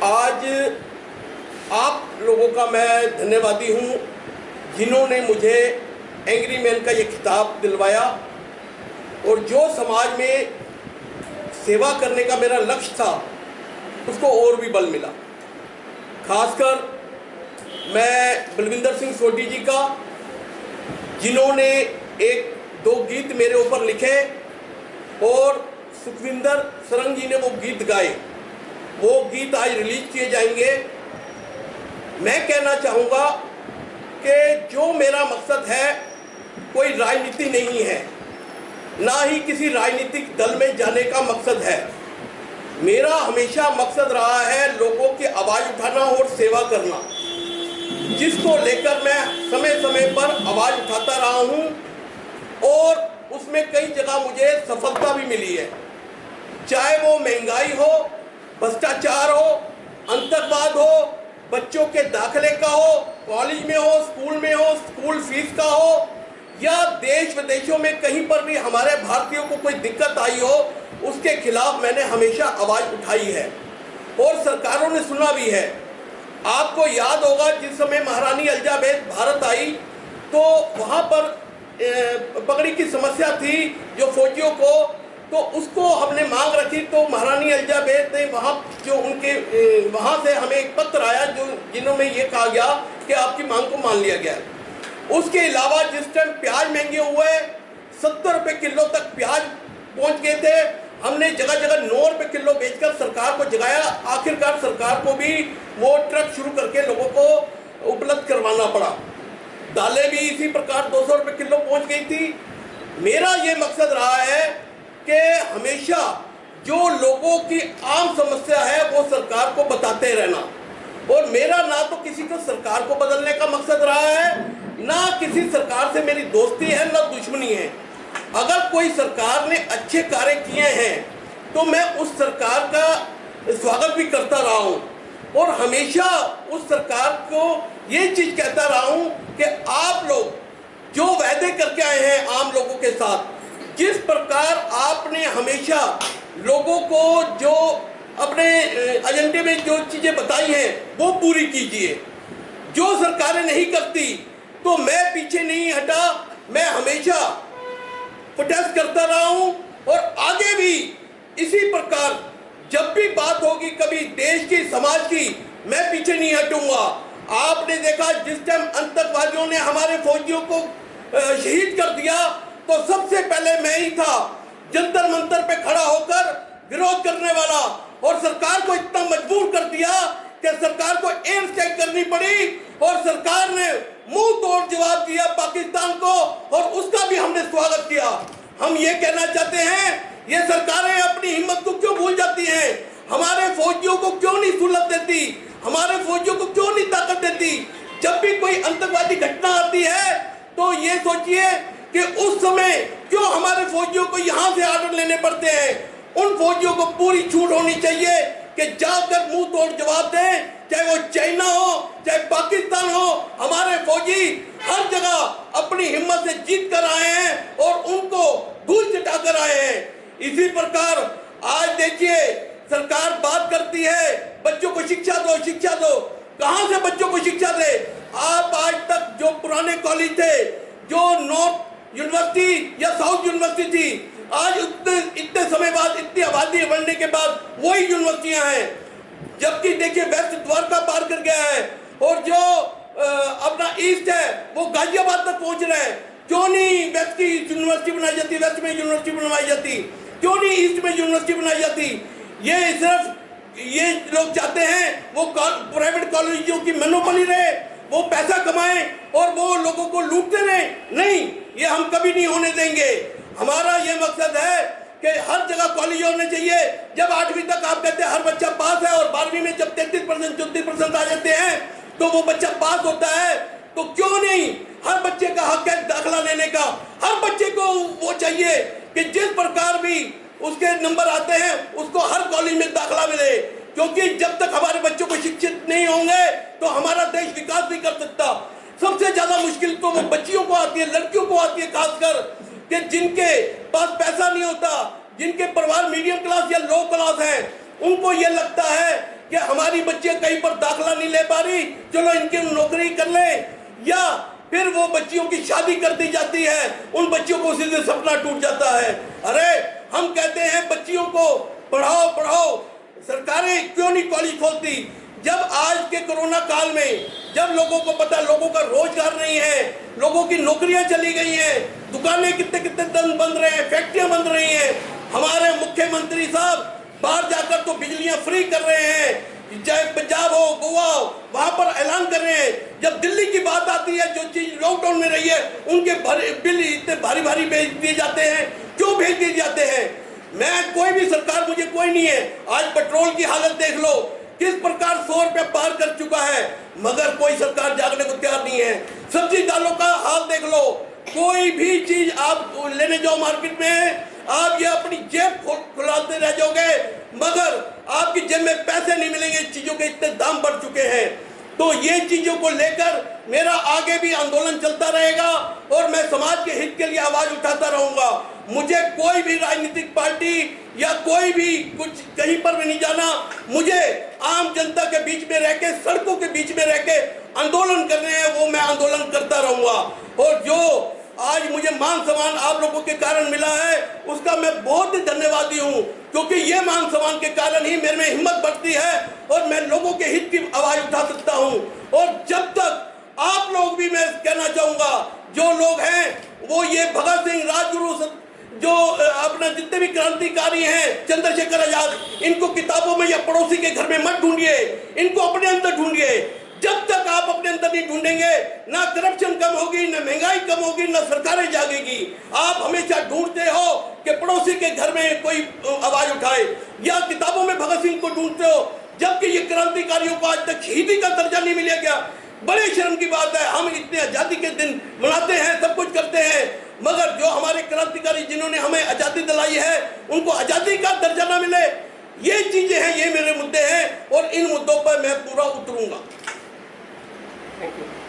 आज आप लोगों का मैं धन्यवादी हूँ जिन्होंने मुझे एंग्री मैन का ये खिताब दिलवाया और जो समाज में सेवा करने का मेरा लक्ष्य था उसको और भी बल मिला। खासकर मैं बलविंदर सिंह सोढी जी का, जिन्होंने एक दो गीत मेरे ऊपर लिखे और सुखविंदर सरंग जी ने वो गीत गाए। वो गीत आज रिलीज किए जाएंगे। मैं कहना चाहूँगा कि जो मेरा मकसद है कोई राजनीति नहीं है, ना ही किसी राजनीतिक दल में जाने का मकसद है। मेरा हमेशा मकसद रहा है लोगों की आवाज़ उठाना और सेवा करना, जिसको लेकर मैं समय समय पर आवाज़ उठाता रहा हूँ और उसमें कई जगह मुझे सफलता भी मिली है। चाहे वो महंगाई हो, भ्रष्टाचार हो, आतंकवाद हो, बच्चों के दाखिले का हो, कॉलेज में हो, स्कूल में हो, स्कूल फीस का हो, या देश विदेशों में कहीं पर भी हमारे भारतीयों को कोई दिक्कत आई हो, उसके खिलाफ मैंने हमेशा आवाज़ उठाई है और सरकारों ने सुना भी है। आपको याद होगा जिस समय महारानी एलिजाबेथ भारत आई तो वहाँ पर पगड़ी की समस्या थी जो फौजियों को, तो उसको हमने मांग रखी। तो महारानी एलिजाबेथ ने वहाँ जो उनके वहाँ से हमें एक पत्र आया जो जिन्होंने ये कहा गया कि आपकी मांग को मान लिया गया। उसके अलावा जिस टाइम प्याज महंगे हुए 70 रुपये किलो तक प्याज पहुँच गए थे, हमने जगह जगह 9 रुपये किलो बेचकर सरकार को जगाया। आखिरकार सरकार को भी वो ट्रक शुरू करके लोगों को उपलब्ध करवाना पड़ा। दालें भी इसी प्रकार 200 रुपये किलो पहुँच गई थी। मेरा ये मकसद रहा है कि हमेशा जो लोगों की आम समस्या है वो सरकार को बताते रहना, और मेरा ना तो किसी को सरकार को बदलने का मकसद रहा है, ना किसी सरकार से मेरी दोस्ती है, ना दुश्मनी है। अगर कोई सरकार ने अच्छे कार्य किए हैं तो मैं उस सरकार का स्वागत भी करता रहा हूँ और हमेशा उस सरकार को ये चीज़ कहता रहा हूँ कि आप लोग जो वायदे करके आए हैं आम लोगों के साथ, जिस प्रकार आपने हमेशा लोगों को जो अपने एजेंडे में जो चीज़ें बताई हैं वो पूरी कीजिए। जो सरकारें नहीं करती तो मैं पीछे नहीं हटा, मैं हमेशा प्रोटेस्ट करता रहा हूँ और आगे भी इसी प्रकार जब भी बात होगी कभी देश की, समाज की, मैं पीछे नहीं हटूंगा। आपने देखा जिस टाइम आतंकवादियों ने हमारे फौजियों को शहीद कर दिया तो सबसे पहले मैं ही था जंतर मंतर पे खड़ा होकर विरोध करने वाला, और सरकार को इतना मजबूर कर दिया कि सरकार को एयर स्ट्राइक करनी पड़ी और सरकार ने मुंह तोड़ जवाब दिया पाकिस्तान को, और उसका भी हमने स्वागत किया। हम ये कहना चाहते हैं ये सरकारें अपनी हिम्मत को क्यों भूल जाती हैं? हमारे फौजियों को क्यों नहीं सहूलत देती? हमारे फौजियों को क्यों नहीं ताकत देती? जब भी कोई आतंकवादी घटना आती है तो ये सोचिए कि उस समय क्यों हमारे फौजियों को यहाँ से आर्डर लेने पड़ते हैं। उन फौजियों को पूरी छूट होनी चाहिए कि जाकर मुंह तोड़ जवाब दें, चाहे वो चाइना हो चाहे पाकिस्तान हो। हमारे फौजी हर जगह अपनी हिम्मत से जीत कर आए हैं और उनको धूल चटा कर आए हैं। इसी प्रकार आज देखिए सरकार बात करती है बच्चों को शिक्षा दो, शिक्षा दो। कहाँ से बच्चों को शिक्षा दे? आप आज तक जो पुराने कॉलेज थे, जो नॉर्थ यूनिवर्सिटी या साउथ यूनिवर्सिटी थी, आज इतने समय बाद, इतनी आबादी बढ़ने के बाद वही यूनिवर्सिटियां हैं। जबकि देखिए वेस्ट द्वारका पार कर गया है और जो अपना ईस्ट है वो गाजियाबाद तक पहुंच रहे हैं। क्यों नहीं वेस्ट की यूनिवर्सिटी बनाई जाती, वेस्ट में यूनिवर्सिटी बनवाई जाती? क्यों नहीं ईस्ट में यूनिवर्सिटी बनाई जाती? ये सिर्फ ये लोग चाहते हैं वो प्राइवेट कॉलेजों की मोनोपोली रहे, वो पैसा कमाएं और वो लोगों को लूटते रहे। नहीं, ये हम कभी नहीं होने देंगे। हमारा ये मकसद है कि हर जगह कॉलेज होने चाहिए। जब 8वीं तक आप कहते हैं हर बच्चा पास है और 12वीं में जब 33% 34% आ जाते हैं तो वो बच्चा पास होता है, तो क्यों नहीं हर बच्चे का हक है दाखिला लेने का। हर बच्चे को वो चाहिए कि जिस प्रकार भी उसके नंबर आते हैं उसको हर कॉलेज में दाखिला मिले, क्योंकि जब तक हमारे बच्चों को शिक्षित नहीं होंगे तो हमारा देश विकास नहीं कर सकता। सबसे ज्यादा मुश्किल तो वो बच्चियों को आती है, लड़कियों को आती है, खासकर कि जिनके पास पैसा नहीं होता, जिनके परिवार मीडियम क्लास या लो क्लास है, उनको ये लगता है कि हमारी बच्चियां कहीं पर दाखिला नहीं ले पा रही, चलो इनकी नौकरी कर लें, या फिर वो बच्चियों की शादी कर दी जाती है, उन बच्चियों को सीधे सपना टूट जाता है। अरे हम कहते हैं बच्चियों को पढ़ाओ पढ़ाओ, सरकारें क्यों नहीं कॉलेज खोलती? जब आज के कोरोना काल में जब लोगों को पता, लोगों का रोजगार नहीं है, लोगों की नौकरियां चली गई हैं, दुकानें कितने कितने दिन बंद रहे हैं, फैक्ट्रियां बंद रही हैं, हमारे मुख्यमंत्री साहब बाहर जाकर तो बिजलियां फ्री कर रहे हैं, चाहे पंजाब हो, गोवा हो, वहां पर ऐलान कर रहे हैं। जब दिल्ली की बात आती है, जो चीज लॉकडाउन में रही है, उनके बिल इतने भारी भारी भेज दिए जाते हैं। क्यों भेज दिए जाते हैं? मैं कोई भी सरकार, मुझे कोई नहीं है। आज पेट्रोल की हालत देख लो, किस प्रकार 100 रुपया पार कर चुका है, मगर कोई सरकार जागने को तैयार नहीं है। सब्जी दालों का हाल देख लो, कोई भी चीज आप लेने जाओ मार्केट में, आप ये अपनी जेब खुलाते रह जाओगे, मगर आपकी जेब में पैसे नहीं मिलेंगे। चीजों के इतने दाम बढ़ चुके हैं। तो ये चीजों को लेकर मेरा आगे भी आंदोलन चलता रहेगा और मैं समाज के हित के लिए आवाज उठाता रहूंगा। मुझे कोई भी राजनीतिक पार्टी या कोई भी कुछ कहीं पर भी नहीं जाना, मुझे आम जनता के बीच में रह के, सड़कों के बीच में रह के आंदोलन करने हैं, वो मैं आंदोलन करता रहूंगा। और जो आज मुझे मान सम्मान आप लोगों के कारण मिला है, उसका मैं बहुत ही धन्यवादी हूँ, क्योंकि ये मान सम्मान के कारण ही मेरे में हिम्मत बढ़ती है और मैं लोगों के हित की आवाज उठा सकता हूँ। और जब तक आप लोग भी, मैं कहना चाहूंगा, जो लोग हैं वो ये भगत सिंह, राजगुरु, जो अपना जितने भी क्रांतिकारी हैं, चंद्रशेखर आजाद, इनको किताबों में या पड़ोसी के घर में मत ढूंढिए, इनको अपने अंदर ढूंढिए। जब तक आप अपने अंदर नहीं ढूंढेंगे, ना करप्शन कम होगी, ना महंगाई कम होगी, ना सरकारें जागेगी। आप हमेशा ढूंढते हो कि पड़ोसी के घर में कोई आवाज उठाए, या किताबों में भगत सिंह को ढूंढते हो, जबकि ये क्रांतिकारियों को आज तक शहीदी का दर्जा नहीं मिला गया। बड़े शर्म की बात है। हम इतने आजादी के दिन मनाते हैं, सब कुछ करते हैं, मगर जो हमारे क्रांतिकारी जिन्होंने हमें आजादी दिलाई है, उनको आजादी का दर्जा ना मिले। ये चीजें हैं, ये मेरे मुद्दे हैं और इन मुद्दों पर मैं पूरा उतरूंगा। Thank you.